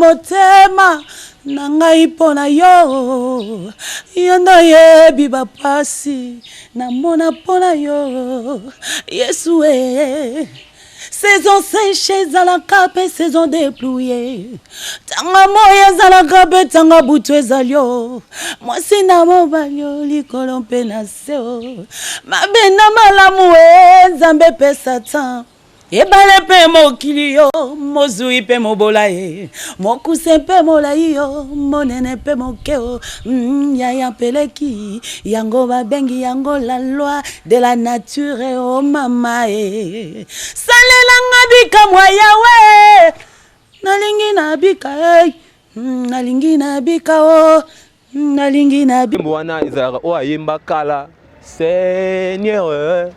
motema nangai pona yo yanda yebi bapasi namona pona yo Yesu saison séchée zalaka pe saison déplouillée tanga moya zalaka pe tanga butu ezalio mwasi na mobalio likolo mpe na seo mabena malamu nzambe pe satan ebale pe mokili yo mozui pe mobola ye mokuse pe molai yo monene pe mokeo yaya peleki yango babengi yango la loi de la nature oh mama salelanga bika mwa yawe nalingi na bika nalingi na bika oh nalingi na bika mwana izara o ayemba kala Seigneur.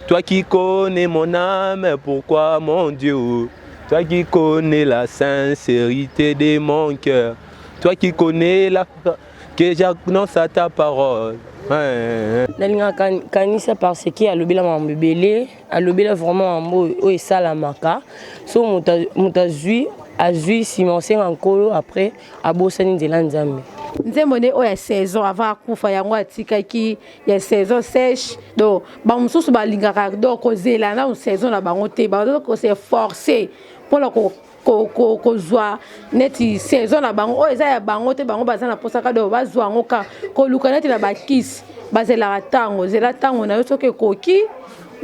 Toi qui connais mon âme, pourquoi mon Dieu? Toi qui connais la sincérité de mon cœur. Toi qui connais que j'annonce à ta parole. Nalinga kanisa parce que alobela mambebele, alobela vraiment mbo o esalamaka. So mutazui azui simonse nkolo après abosani nzela nzambe. Nzemone o ya saison avant kufa yango atika ki ya saison sèche donc ba mususu balingaka donc kozela na saison na bango te ba ko se forcer pour ko zwa neti saison na bango o eza ya bango te bango bazana posaka do bazwa ngo ka ko luka neti na bakisi bazela tango zela tango na yo soke koki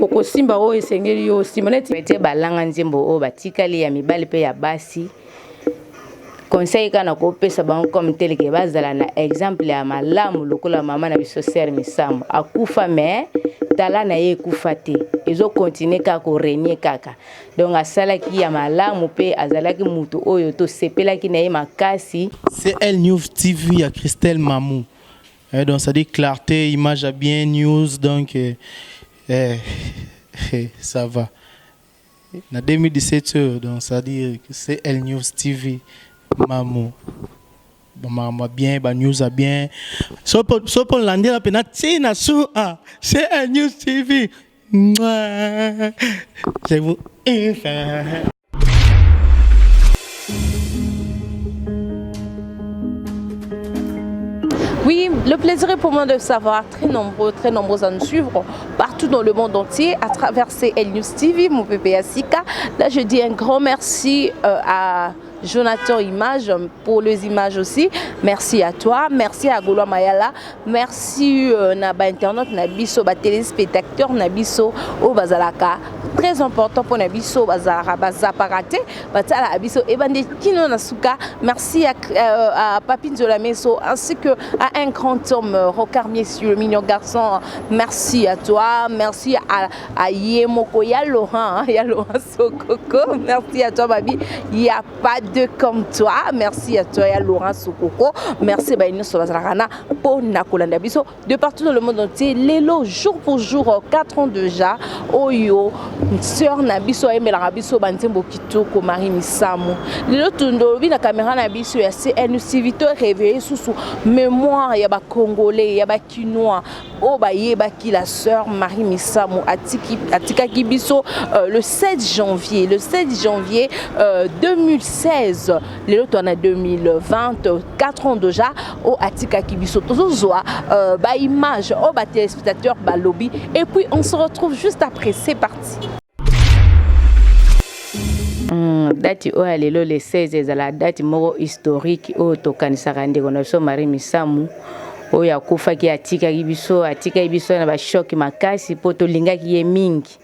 oko simba o esengeli yo simoneti bete balanga nzembo o batikali ya mibali pe ya basi. Conseil kana ko pesa bango comme tel que bazala na exemple ya malamu lokola mama na biso ser misambo akufa mais tala na ye kufa te ezo continuer ka ko renier kaka donc asala ki ya malamu pe azalaki mutu oyo to sepela ki na ye makasi. C'est Elle News TV à Christelle Mamou. Donc ça dit clarté, image à bien news donc ça va. Na 2017 donc ça dit que c'est Elle News TV. Maman, maman bien, ba news a bien. So pour l'année la peine, c'est na sou ah, c'est un news TV. Je vous Oui, le plaisir est pour moi de savoir très nombreux à nous suivre partout dans le monde entier à travers Elle News TV, mon pépé Asika. Là, je dis un grand merci à Jonathan Image pour les images aussi. Merci à toi, merci à Golo Mayala, merci à Internet, à Bisso, à téléspectateurs, à Bisso, au Bazalaka. Très important pour Nabiso Bazara Bazaparaté, Batala Abisso et Bande Kino Nasuka. Merci à Papine de la Meso ainsi que à un grand homme, Rocard Messieurs, le mignon garçon. Merci à toi, merci à Yemoko, il y a Laurent, il y a Laurent Sokoko. Merci à toi, Babi. Il n'y a pas de comme toi. Merci à toi, il y a Laurent Sokoko. Merci à Baïno Solazarana pour Nakolanda Bisso. De partout dans le monde entier, Lélo, jour pour jour, 4 ans déjà, Oyo. Sœur Nabiso et Melabiso Bantembo Kitoko Marie Misamu. Le tundo bi na caméra Nabiso ya CN Civito réveillé sous mémoire ya ba congolais ya ba kinois o ba yeba ki la sœur Marie Misamu atika kibiso le 7 janvier 2016 le loto na 2020 4 ans déjà au atika kibiso tozozoa ba image au ba téléspectateur ba lobby et puis on se retrouve juste après. C'est parti. Date o alelo le 16 za la date moko historique o tokanisaka ndeko na biso Marie Misamu o ya kufa ki atika biso na ba shock makasi po tolingaki ye mingi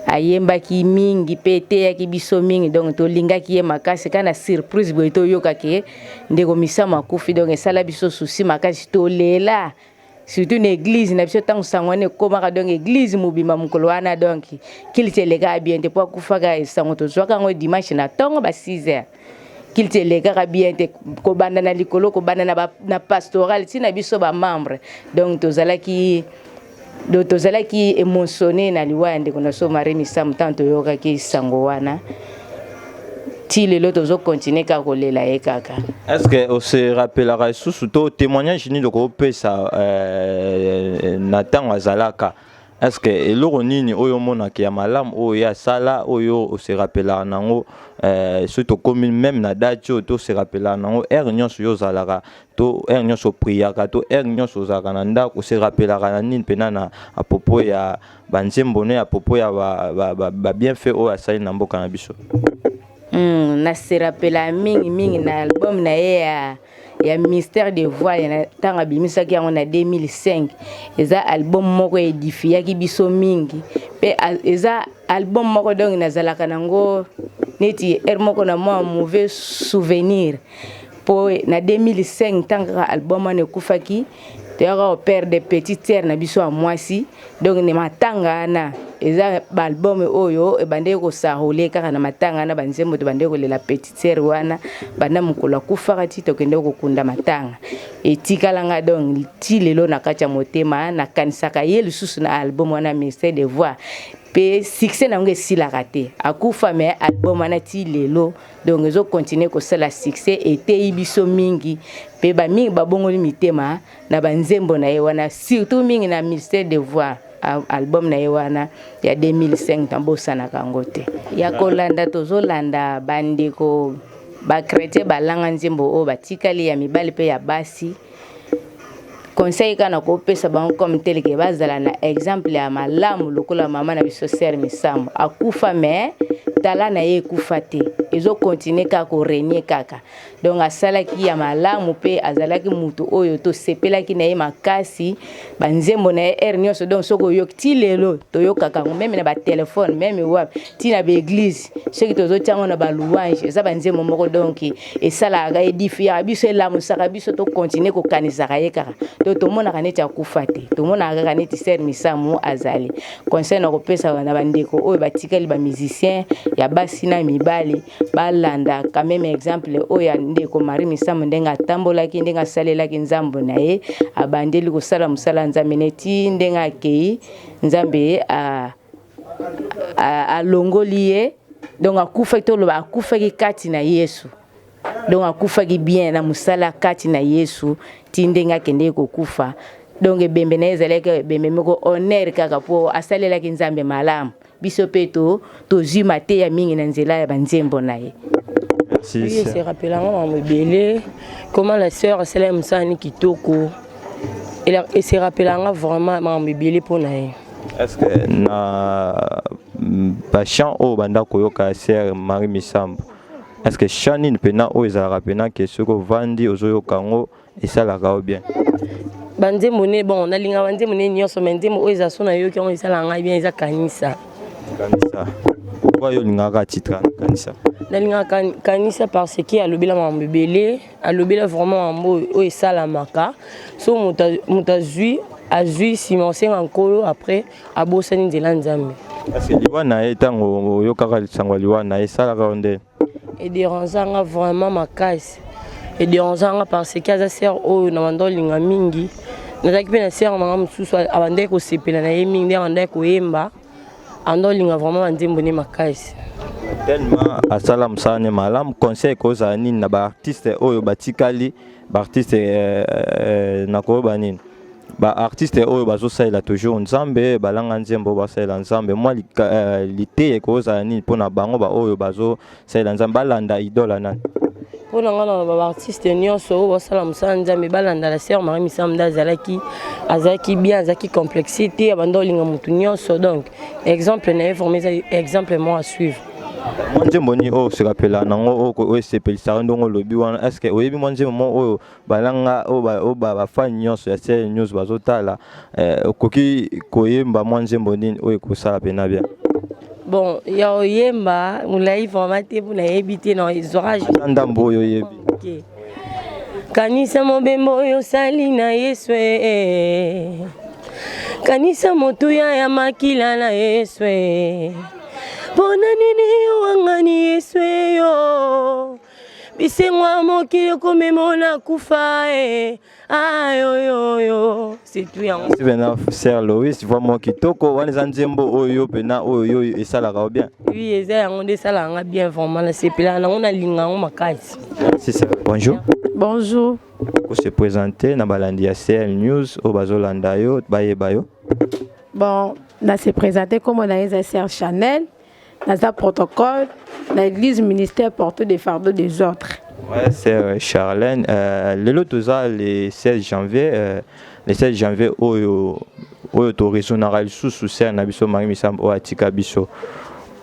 ayembaki mingi pete ya kibiso mingi donc tolingaki ye makasi kana surprise boy to yoka ke ndeko Misamu akufi donc esala biso souci makasi tolela. Surtout une église, n'a pas tant sangwane comme donc église mobima mukolo wana donc qu'il te lega bien te pour kufaga sangoto zoka ngo dimanche na tongo ba 6h qu'il te lega bien te ko banda na likolo ko banda na pastoral tina biso ba membre donc tozalaki émotionné na liwande kono so Marie Misamu tanto yoka ki sango wana. Est-ce que se rappellera surtout témoignage ni de groupe ça Nathan Azalaka est-ce que eloko nini oyo monaki ya malamu oyo ya sala oyo o se rappelaka nango surtout comme même na date to se rappelaka nango nyonso yo zalaka to nyonso priaka to nyonso zalaka na ndako se rappelaka na nini pena na apopo ya banzembo ne apopo ya ba bienfait oyo asali na mboka na biso. Na se rappela mingi na album na ye ya Mystère de Voix na tanga bimisaki yango na 2005 eza album moko edifiaki biso mingi pe eza album moko donc nazalaka nango neti moko na moi mauvais souvenir po na 2005 tanga album ane kufaki au père de petite sœur na biso a mwasi donc ne matanga na eza ba album oyo e bande ko sahole kaka na matanga na banzembo to bande ko lela petite sœur wana banda mukula kufaka ti to kende ko kunda matanga etikalanga donc ti lelo na kacha motema na kanisaka ye lisusu na album wana Mystère de Voix pe succès na nge silaka te akufa me album wana ti lelo donc ezo continuer ko sala succès ete biso mingi pe ba mingi babongoli mitema na banzembo na ye wana surtout mingi na Mystère de Voix album na ye wana ya 2005 tambosana kango te ya kolanda tozolanda bandeko ba chrétien balanga nzembo o batikali ya mibali pe ya basi conseil kana ko pesa bango comme tel que bazala na exemple ya malamu lokola mama na biso sœur Misambo akufa me tala na ye kufa te ezo continuer ka ko renier kaka donc asalaki ya malamu pe azalaki mutu oyo to sepelaki na ye makasi banzembo na ye nyonso donc soko yo ti lelo to yo kaka même na ba téléphone même wap ti na ba église ceux tozo tiango na ba louange eza banzembo moko donc esala ga édifier biso elamu saka biso to continuer ko kanisa ka ye kaka to mona kaneti akufa te to mona kaneti sœur Misambo azali conseil na ko pesa na bandeko oyo batikali ba musicien ya basi na mibali balanda quand même exemple oyo ndeko Marie Misambo ndenga tambolaki ndenga salelaki nzambo na ye abandeli ko sala musala nzambe neti ndenga kei nzambe a longolié donc akufa to loba akufa ki kati na Yesu donc akufa ki bien na musala kati na Yesu tindenga kende ko kufa donc bembe na ezaleka bembe moko honneur kaka po asalelaki nzambe malamu biso peto tozima te ya mingi na nzela ya banzembo na ye. Oui, c'est rappelant à me comment la sœur Selem Sani Kitoko et c'est rappelant vraiment à me pour naï. Est-ce que na patient au banda koyoka sœur Marie Misambo est-ce que Chanine pena o ezala pena que ce que vandi ozoyo kango et ça la rao bien banzembo ne bon na linga banzembo ne nyonso banzembo o ezaso na yo ki on esala nga bien eza kanisa pourquoi yo linga ka titre kanisa na linga kanisa parce que alobela mambebele alobela vraiment mbo o esala maka so mutazui azui Simon Senkolo après abosani nzela nzambe parce que liwana etango yo kaka sangwa liwana esala ka onde et dérangeant vraiment makasi et dérangeant parce que za sœur o na mando linga mingi nazaki pe na sœur na mususu abande ko sepela na ye mingi abande ko yemba ando linga vraiment nzembo ne makasi tellement asala msane malam conseil ko za nini na ba artiste oyo batikali ba artiste na ko banini ba artiste oyo bazosalela toujours nzambe balanga nzembo basalela nzambe moi lité ko za nini pona bango ba oyo bazosalela nzambe balanda idola nani pour ngana ba artiste nyonso basala musala nzambe balanda la sœur Marie Misambo azaki bien azaki complexité abandolinga mutu nyonso donc exemple na formé exemple moi à suivre nzembo ni o se rappela nango o sepelisa ndongo lobi wana est-ce que oyebi nzembo mo oyo balanga o ba fan nyonso ya sœur news bazotala okoki koyemba nzembo nini oyo kosala pena bien bon ya oyemba mulai vraiment te pour na éviter non orage ndambo yo yebi OK kanisa mobembo yo sali na Yesu kanisa motuya ya makila na Yesu bona nini wangani Yesu yo bisengwa mokili komemona kufa ayo c'est tout yango c'est bien sœur Lois vraiment kitoko wana zanzembo oyo pena oyo esala ka bien oui eza yango de sala nga bien vraiment na sepela na ona linga ngo makasi c'est ça bonjour bonjour ko se présenter na balandi ya CL News o bazolanda yo bayeba yo bon na se présenté comme on a une sœur Chanel, dans un protocole, l'église ministère porte des fardeaux des autres. Ouais, c'est Charlène. Le 16 janvier, le 16 janvier, au tourisme sous serre Nabiso Marie Missam au Atika Biso.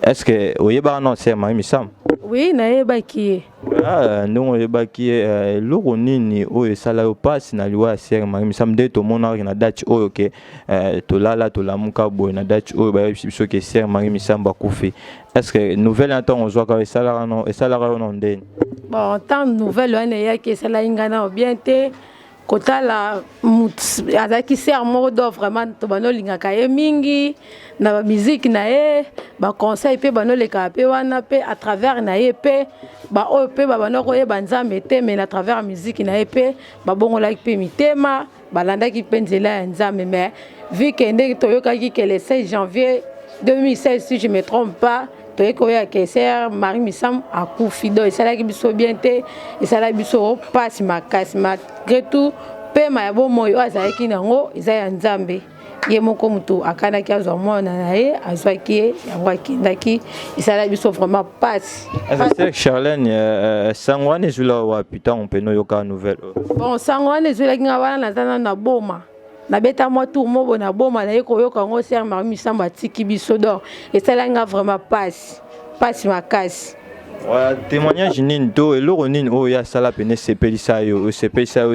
Est-ce que vous avez un nom Marie Missam? Oui, na qui nous qui l'oronini au salaire passe na liwa serre Marie Missam de to mona na date o que to lala to la muka bo na date o ba biso que serre Marie Missam ba kufi. Est-ce que nouvelle entend on voit que salaire non et salaire non den? Bon, tant nouvelle on est que ça la ingana bien té kota la azaki sert modo vraiment to bano lingaka ye mingi na musique na ye ba conseil pe bano le ka pe wana pe à travers na ye pe ba o pe ba bano ko ye banza mete mais à travers musique na ye pe ba bongo la pe mitema balanda ki penzela nzambe mais vu que ndé toyoka ki que le 16 janvier 2016 si je me trompe pas toyekoya ke sœur Marie Missam a kufido et ça la ki biso bien té et ça la biso passe makasi malgré tout pe ma bo moyo azaki nango eza ya nzambe ye moko mutu akana ki azwa mona na ye azwaki yango akindaki isala biso vraiment passe. C'est Charlène sangwane zula wa putain on peut no yoka nouvelle. Bon sangwane zula kinga wana nazana na boma na beta moi tout mo na boma na yeko yoka ngo sœur Marie Missam atiki biso do et ça là nga vraiment passe makasi. Ouais, témoignage nindo et l'oronin o ya sala pene sepelisa yo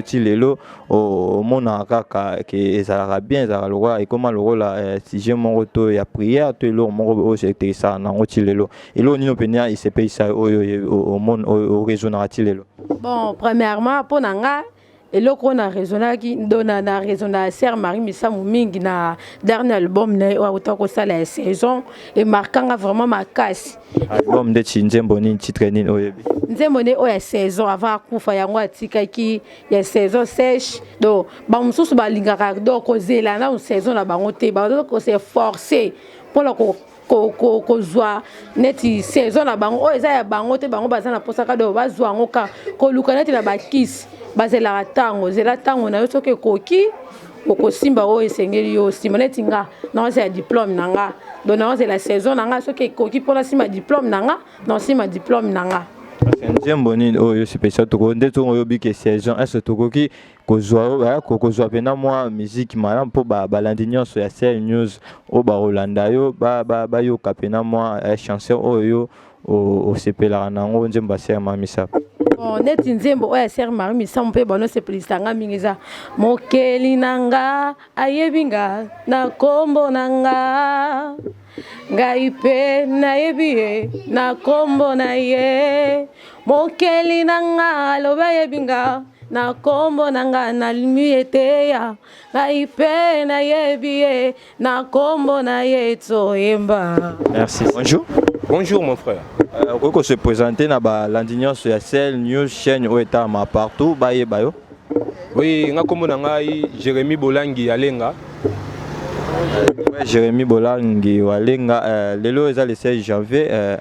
ti lelo o mona kaka ke ezala bien ezala loi et comment le rôle si j'ai mon retour ya prière to lo mo o c'est ça na o ti lelo et lo nino pene il sepelisa o mon o raisonnera ti lelo. Bon premièrement pour nanga et là qu'on a raisonné qui donne na raisonné sœur Marie Missam mingi na dernier album na otako ça la saison et marquant vraiment ma casse album de Nzembo ni titre ni oyebi Nzembo ne o ya saison avant kufa yango atika ki ya saison sèche donc ba mususu ba lingaka donc kozela na saison na bango te ba ko c'est forcé pour la ko zwa neti saison na bango o eza ya bango te bango bazana posaka do bazwa ngo ka ko luka neti na ba kiss bazela tango zela tango na yo soke koki okosimba o esengeli yo simoneti nga non c'est diplôme nanga donc non c'est la saison nanga soke koki pour la sima diplôme nanga non sima diplôme nanga Nzembo ni o yo spécial to ko ndeto yo bi ke saison est to koki ko zwa pena moi musique malam po ba landinyo so ya CL News o ba Rolanda yo ba yo kapena moi chanson o yo o sepela nango Nzembo sœur Marie Missam. Bon net Nzembo o ya sœur Marie Missam pe bono sepelisa mingiza mokeli nanga ayebinga na kombo nanga ngai pe nayebi na kombo na ye mokeli nanga loba yebinga na kombo nanga na lumiete ya ngai pe nayebi na kombo na ye toyemba. Merci. Bonjour. Bonjour mon frère. Qu'on se présenter na ba landinyo sur CL News chaîne o eta ma partout ba ye bayo. Oui, nga kombo na ngai Jérémy Bolangi Alenga. Jérémy Bolangi Walenga lelo eza le 16 janvier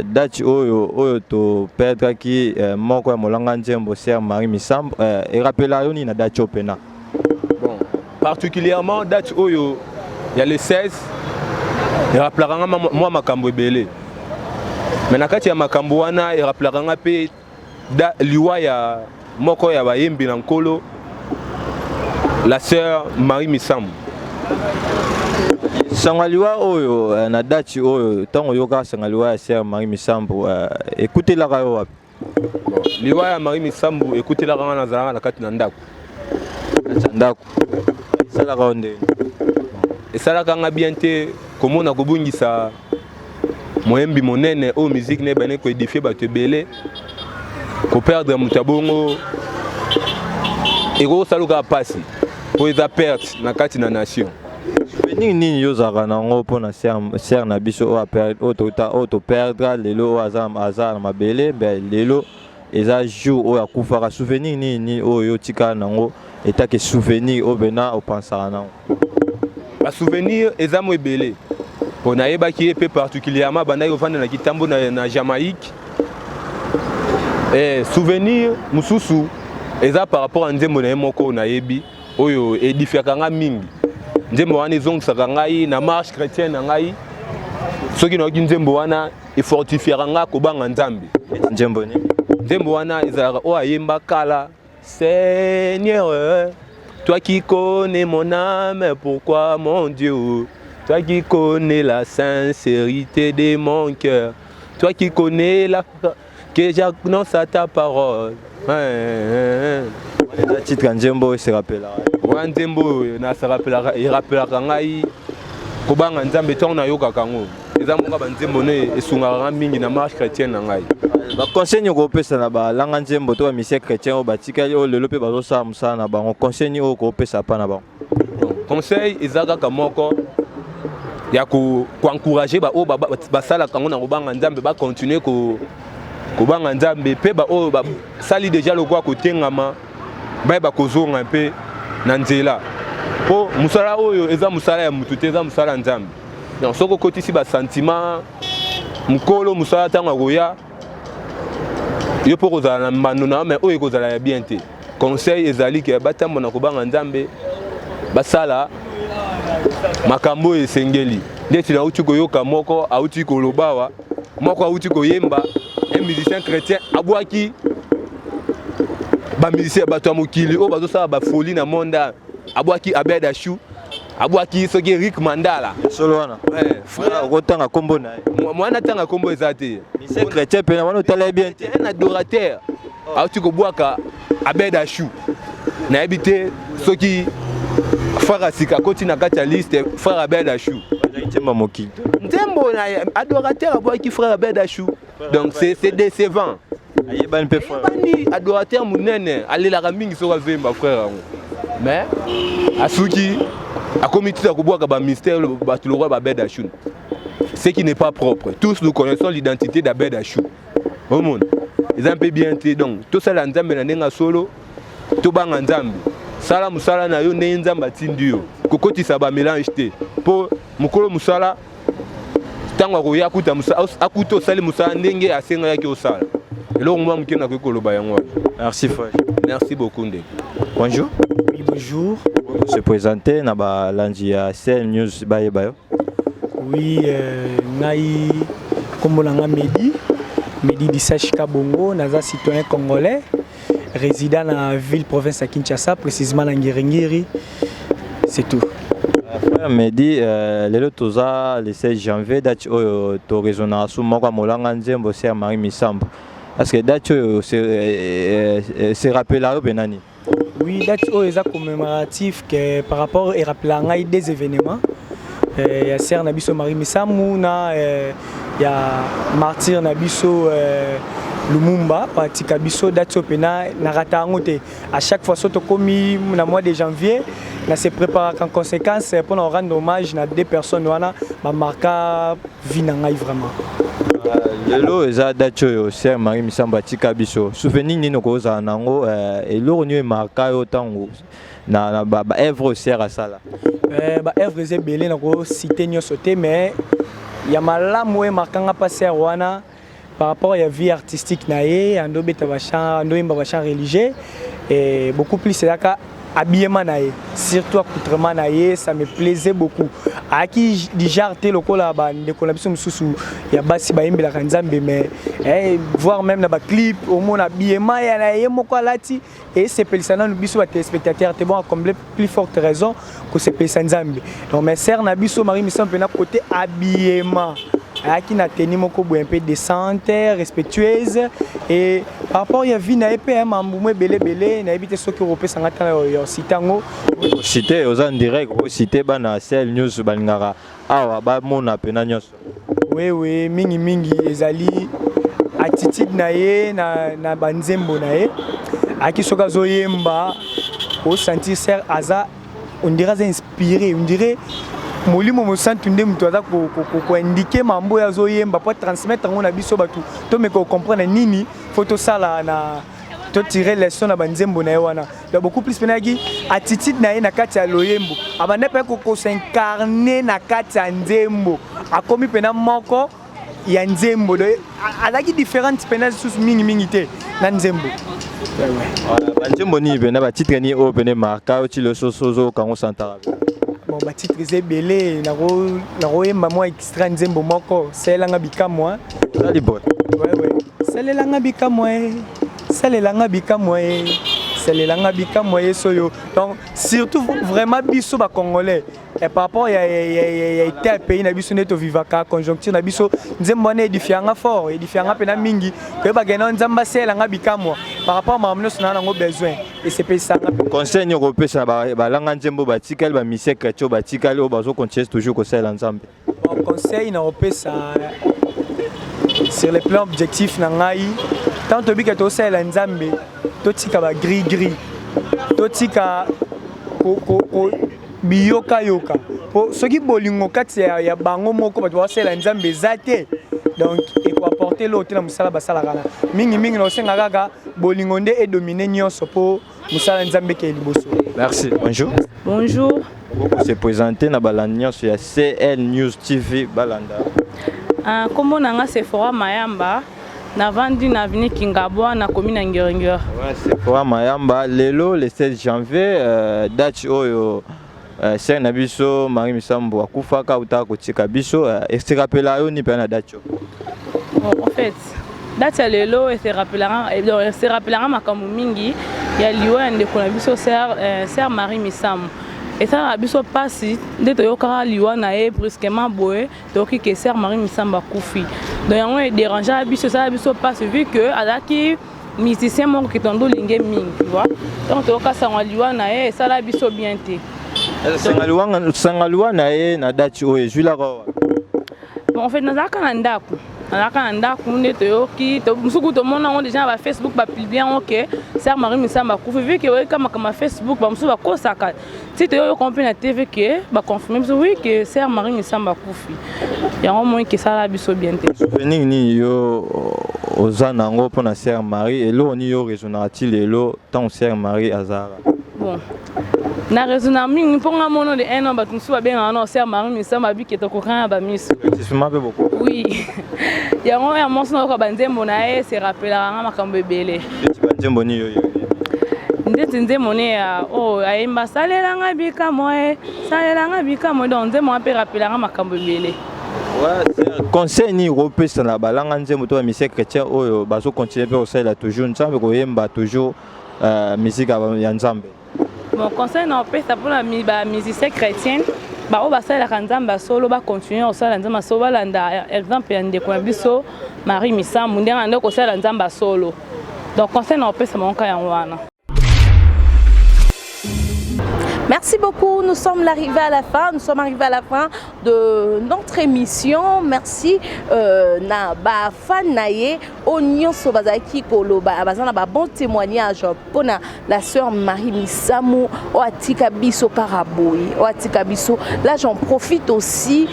date oyo to perdre qui moko ya molanga Nzembo sœur Marie Missam et rappela yo ni na date opena. Bon, particulièrement date oyo il y a le 16 et rappelera moi makambo ebele. Mais na kati ya makambo wana et rappelera pe liwa ya moko ya bayembi na nkolo la sœur Marie Missam. Sangaliwa oyo na date oyo tango yoka sangaliwa ya sœur Marie Missam écoutez la radio wapi. Liwa ya Marie Missam écoutez la radio na zalanga na kati na ndako. Ndako. Sala ronde. Et sala kanga bien te komona kobungisa moyembi monene o musique ne bane ko édifier bato belé ko perdre mutabongo et ko saluka pasi po eza perte na kati na nation. Nini yozaka nango pona sœur na biso o perdre o to perdre lelo azam na mabele be lelo eza jour o akufaka souvenir nini o yo tika nango eta ke souvenir o bena o pensaka nango. Ba souvenir eza mo ebele pona yeba ki pe particulièrement banda yo fanda na kitambo na Jamaïque souvenir mususu eza par rapport à Nzembo na moko na yebi oyo édifiaka nga mingi nzembo wana ezongisaka ngai na marche chrétienne na ngai soki nayoki nzembo wana efortifiaka nga kobanga nzambe. Nzembo wana ezalaka oyo ayemba kala. Seigneur, toi qui connais mon âme, pourquoi mon Dieu, toi qui connais la sincérité de mon cœur, toi qui connais la que j'annonce à ta parole. Le titre Nzembo se rappellera. Nzembo na se rappellera, il rappellera ngai kobanga nzambe tant na yoka kango. Ezamonga banzembo ne esungaka mingi na marche chrétienne na ngai. Ba conseil ko pesa na ba langa nzembo to mission chrétien o batikali o lelo pe bazo sa musana na bango conseil o ko pesa pa na bango. Conseil ezaka kamoko ya ko encourager ba o ba sala kango na kobanga nzambe ba continuer ko banga nzambe pe ba o ba sali déjà le quoi kotengama ba kozonga un peu na nzela po musala oyo eza musala ya mutu te eza musala nzambe. Donc soko kotisi ba sentiment mukolo musala tanga koya yo po kozala na mbando na mais oyo kozala ya bien te. Conseil ezali ke batambo na kobanga nzambe basala makambo esengeli ndeti na uti koyoka moko auti kolobawa moko auti koyemba. Un musicien chrétien abwaki ba musicien bato ya mokili o bazo sala ba folie na monda abwaki Abed Ashu abwaki soki Rick Mandala solo wana frère okotanga kombo na mwana tanga kombo ezate musicien chrétien pe na wana otala bien un adorateur auti kobwaka Abed Ashu na habité soki frère Sika koti na kati ya liste frère Abed Ashu nzembo mokili nzembo na adorateur abwaki frère Abed Ashu. Donc c'est décevant. Ayebani pe frère. Ayebani adorateur munene alelaka mingi soka vemba frère. Mais asuki a comité à koboaka ba mystère bato le roi Abed Ashu. Ce qui n'est pas propre. Tous nous connaissons l'identité d'Abed Ashu. Au monde. Ils ont un peu bien été donc tout ça la nzambe na ndenga solo to banga nzambe. Sala musala na yo ne nzamba tindio. Kokoti sa ba mélange te. Po mukolo musala tango akoya akuta musala akuto sali musala ndenge asenga yaki osala eloko mwa muke na kokoloba yango. Merci frère. Merci beaucoup ndeko. Bonjour. Oui, bonjour. Vous se présenter na ba lanji ya CL News baye bayo. Oui, ngai kombo nanga Medi Disashika Bongo, naza citoyen congolais résident dans la ville province à Kinshasa, précisément dans Ngiri. C'est tout. Frère Medi, lelo toza le 16 janvier date oyo to raisonna su moko molanga nzembo ser Marie Misambo. Est-ce que date oyo se rappela benani? Oui, date oyo est commémoratif que par rapport et rappela ngai des événements. Il y a ser Nabiso Marie Misambo na il y a martyr Nabiso Lumumba, pratique biso date pena narata ngote. À chaque fois soto komi na mois de janvier, na se prépare en conséquence pour nous rendre hommage à deux personnes wana ba marka vie na ngai vraiment. Lelo eza date yo ser Marie Misambo tika biso. Souvenir ni noko za nango eloko ni marka yo tango na ba œuvre ser asala. Ba œuvre ze belé nako cité nyoso te mais ya malamu e markanga pa ser wana. Par rapport à la vie artistique, ando bachant religieux et beaucoup plus c'est là habillement surtout accoutrement ça me plaisait beaucoup. À qui déjà arte local là de collaboration sous ya basi ba imbela kanzambe mais voir même na ba clip au moins habillement ya moko lati et c'est pelissana nous biso ba téléspectateurs te bon à combler plus forte raison que c'est pelissana. Donc mais ser na biso Marie Misambo na côté habillement qui n'a tenu mon cobo un peu décente, respectueuse et par rapport à vie na épée mamboumé belé na éviter ceux qui européens sangata yo citango cité aux en direct cité bana CL News balingara awa ba mona pena nyos. Oui mingi ezali attitude na banzembo na aki soka zoyemba au sentir ser aza on dirait inspiré on dirait molimo mosantu nde mutu aza ko indiquer mambo ya zoyemba pour transmettre ngona biso batu to me ko comprendre nini photo sala na to tirer leçon na banzembo na wana ya beaucoup plus penaki attitude na na kati ya loyembo abande pe ko s'incarner na kati ya nzembo akomi pena moko ya nzembo do alaki différentes penas sous mingi te na nzembo. Banzembo ni bena ba titre ni o bene marka o ti le sosozo kango santara. bon batitre ebele nakoyemba mwa extra nzembo moko salelanga bikamwa salelanga bikamwa soyo. Donc surtout vraiment biso ba congolais et par rapport ya été pays na biso neto vivaka conjoncture na biso nzembo na edifianga fort edifianga pena mingi ko ba gena nzamba salelanga bikamwa par rapport à mamno sona ngo besoin et c'est pas ça conseil ni ko pesa ba langa nzembo batikali ba mise kretio batikali o bazo continuer toujours ko salela nzambe. Bon conseil na opesa sur le plan objectif na ngai tant to bika to salela nzambe totika ba gris totika ko biyoka po soki bolingo kati ya bango moko bato basala nzambe ezate donc et pour apporter l'autre na musala basala kana mingi na osenga kaka bolingo nde e dominer nyonso po musala nzambe ke liboso. Merci. Bonjour. Beaucoup se présenter na balanya sur ya CL News TV balanda. Comment nanga Sephora Mayamba na vendu na avenue Kingabwa na commune Ngorongoro. Ouais, Sephora Mayamba lelo le 16 janvier date oyo c'est nabiso Marie Misambo akufa ka utaka kotika biso et se rappela yo ni pena date. Bon en fait date lelo et se rappelera makambo mingi ya liwa ndeko na biso sœur Marie Misambo. Et ça a biso passé de toyoka liwa na e brusquement boé toki que sœur Marie Misamba kufi. Donc yango e déranger biso ça biso passe vu que alaki musicien mon qui tondo lingé ming, tu vois. Donc toyoka sa liwa na e ça la biso bien té. Sangaluwa na e na date o e jula ko. Bon en fait nazaka na ndako. Nazaka na ndako nde toyoki to musuku to mona on déjà ba Facebook ba publier OK sœur Marie Misamba kufi vu que ouais comme Facebook ba musu ba kosaka. Si tu as compris la TV que bah confirmer oui que sœur Marie Misamba kufi. Il y a au moins que ça la biso bien té. Souvenir ni yo ozanango pour na sœur Marie et lo ni yo résonati et lo tant sœur Marie Azara. Bon. Na résonant mingi pour nga mono de un an ba tunsu ba bien non sœur Marie Misamba bi que to kokana ba miso. Tu m'as beaucoup. Oui. Il y a un moment na ko banzembo na e se rappela nga makambo ebele. Tu banzembo ni yo. Ndeti nzembo ne o ayemba salelanga bikamwa donc nzembo ape rappelanga makambo ebele. Ouais, conseil ni repesa na balanga nzembo to mise chrétien oyo bazo continuer pe osala toujours nzambe ko yemba toujours musique ya nzambe. Bon conseil na opesa pour la musicien chrétien ba o basala nzambe solo ba continuer osala nzambe solo balanda exemple ya ndeko biso Marie Misambo ndenge ndeko osala nzambe solo. Donc conseil na opesa monka ya wana. Merci beaucoup, nous sommes arrivés à la fin, de notre émission. Merci na ba fan naye onyo sobazaki koloba bazana ba bon témoignage pour la sœur Marie Misambo o atika biso karaboui o atika biso. Là j'en profite aussi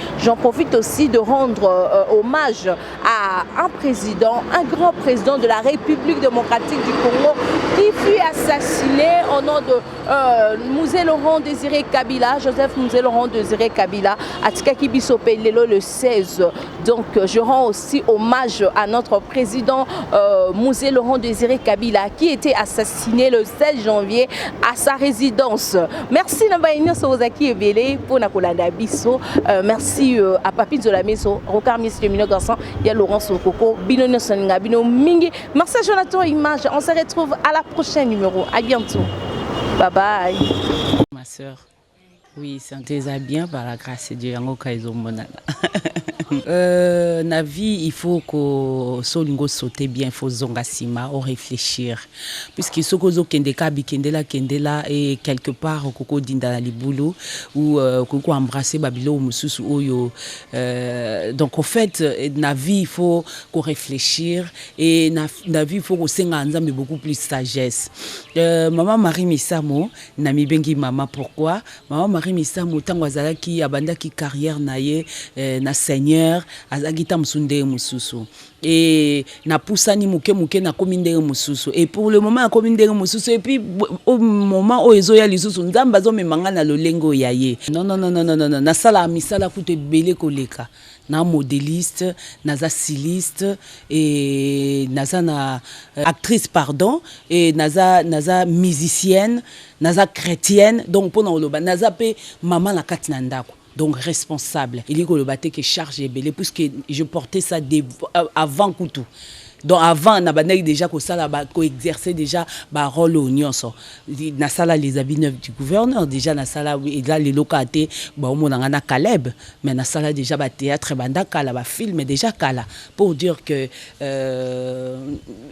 de rendre hommage à un grand président de la République démocratique du Congo qui fut assassiné au nom de Mouzé Laurent Désiré Kabila, Joseph Mouzé Laurent Désiré Kabila, à Tikaki Bisopé Lelo le 16. Donc je rends aussi hommage à notre président Mouzé Laurent Désiré Kabila qui était assassiné le 16 janvier à sa résidence. Merci Nabaïnyo Sozaki Ebele pour Nakolanda Biso. Merci à Papi Zolameso, Rokar Monsieur Mino Garçon, il y a Laurent Sokoko, Bino Soninga, Bino Mingi. Merci Jonathan Image. On se retrouve à la prochaine numéro. À bientôt. Bye bye. Ma soeur, oui, sentez-vous bien par la grâce de Dieu. Na vie, il faut que solingo saute bien, il faut zongasima ou réfléchir. Puisque ce que kendela et quelque part koko dinda la liboulou ou koko embrasser babilo mususu oyo. Donc en fait, na vie, il faut qu'on réfléchir et na vie, il faut qu'on s'engager mais beaucoup plus sagesse. Maman Marie Misamo, nami bengi maman, pourquoi? Maman Marie Misamo tangwazala ki abanda ki carrière naye na Seigneur lumière azagita msunde mususu et na pusani muke na komindere mususu et pour le moment komindere mususu et puis au moment où ezo ya lisusu nzamba zo memanga na lolengo yaye non na sala misala kute belé koleka na modéliste naza styliste et naza na actrice pardon et naza musicienne naza chrétienne donc pour na naza pe maman la kati na ndako. Donc responsable. Il dit que le bateau qui charge est belé puisque je portais ça avant tout. Donc avant na banay déjà que ça là ko exercer déjà ba rôle au nyonso. Na sala les habits neufs du gouverneur déjà na sala et là les localités ba o mona na Caleb mais na sala déjà ba théâtre banda kala ba film déjà kala pour dire que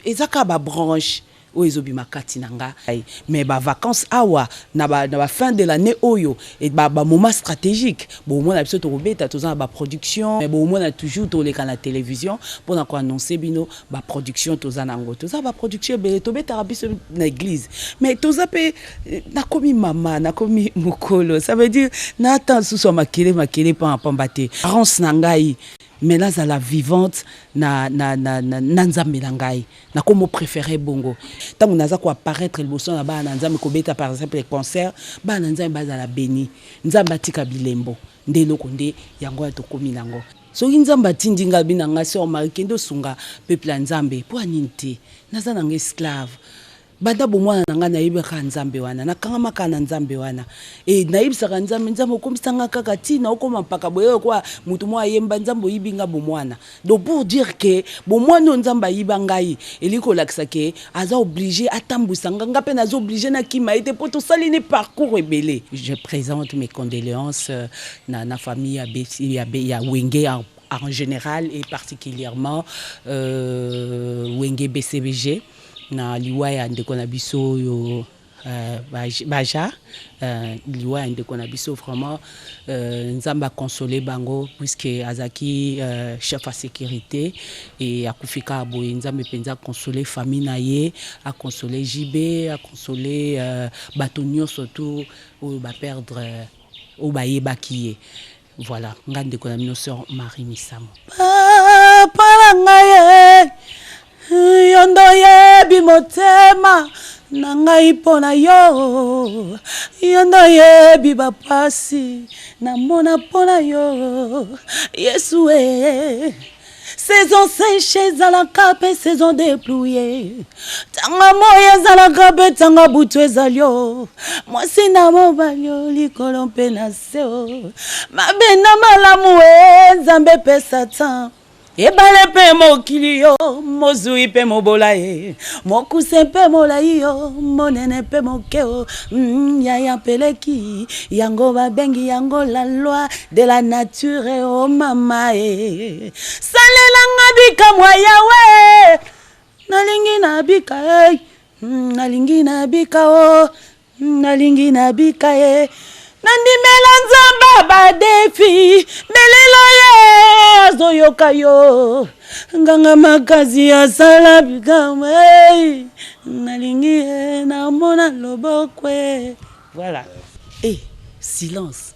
ezaka ba branche oezobi makati nanga mais ba vacances awa na ba fin de l'année oyo et ba moment stratégique bon moi na biso to robeta to za ba production mais bon moi na toujours to le la télévision pour na ko annoncer bino ba production to za nango to za ba production be to beta biso na église mais to za pe na komi mama na komi mukolo ça veut dire na attend sous makele pa pambate parents nangai mais là à la vivante na nzambe nangai na comme préféré bongo tant on a quoi apparaître le boson na ba nzambe ko beta par exemple les concerts ba nzambe ba za la béni nzamba tika bilembo ndelo konde yango to komi nango so nzamba tindinga binanga so marikendo sunga peuple nzambe po aninte naza nanga esclave bada bomwana nanga na yibeka nzambe wana na kanga makana nzambe wana e na yibisaka nzambe okomisanga kaka tina okoma mpaka boye kwa mutu mwa yemba nzambe yibinga bomwana donc pour dire que bomwana nzambe yibangai eliko lakisa ke aza obligé atambusanga nga pe nazo obligé na kima ete poto sali ne parcours rebelle. Je présente mes condoléances na famille ya Wenge en général et particulièrement Wenge BCBG na liwa ya ndeko na biso yo baja liwa ya ndeko na biso vraiment nzamba consoler bango puisque azaki chef à sécurité et akufika boye nzambe penza consoler famille na ye a consoler JB a consoler batonio surtout ou ba perdre ou ba yebaki voilà ngande ko na mino sœur Marie Misamo papa ngaye yondo yebi motema nangai pona yo yondo yebi bapasi na mona pona yo Yesu saison sèche zalaka pe saison déplouillée tanga moya zalaka pe tanga butu ezalio mwasi na mobalio likolo mpe na seo mabena malamu nzambe pe satan ebale pe mokili yo mozui pe mobola ye mokuse pe molai yo monene pe mokeo yaya peleki yango babengi yango la loi de la nature oh mama salela ngabika mwa yawe nalingi nabika nalingi nabika oh nalingi nabika nandimela nzamba badefi melelo ye azoyoka yo nganga makazi ya sala bikamwe nalingi na mona lobokwe voilà silence